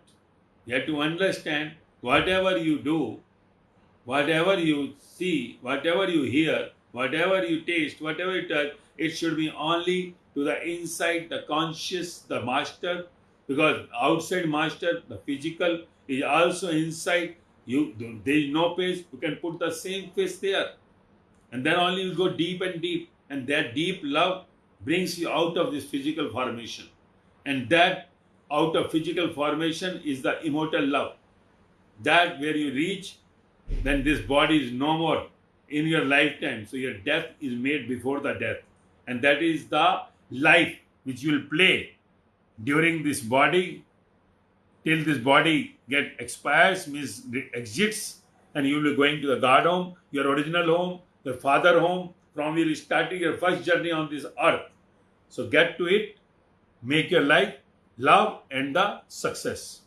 you have to understand. Whatever you do, whatever you see, whatever you hear, whatever you taste, whatever you touch, it should be only to the inside, the conscious, the master, because outside master, the physical is also inside. There is no place, you can put the same face there. And then only you go deep and deep. And that deep love brings you out of this physical formation. And that out of physical formation is the immortal love. That where you reach, then this body is no more in your lifetime. So your death is made before the death. And that is the life which you will play during this body till this body expires, means exits, and you will be going to the God home, your original home, your father home, from where you started your first journey on this earth. So get to it, make your life love and the success.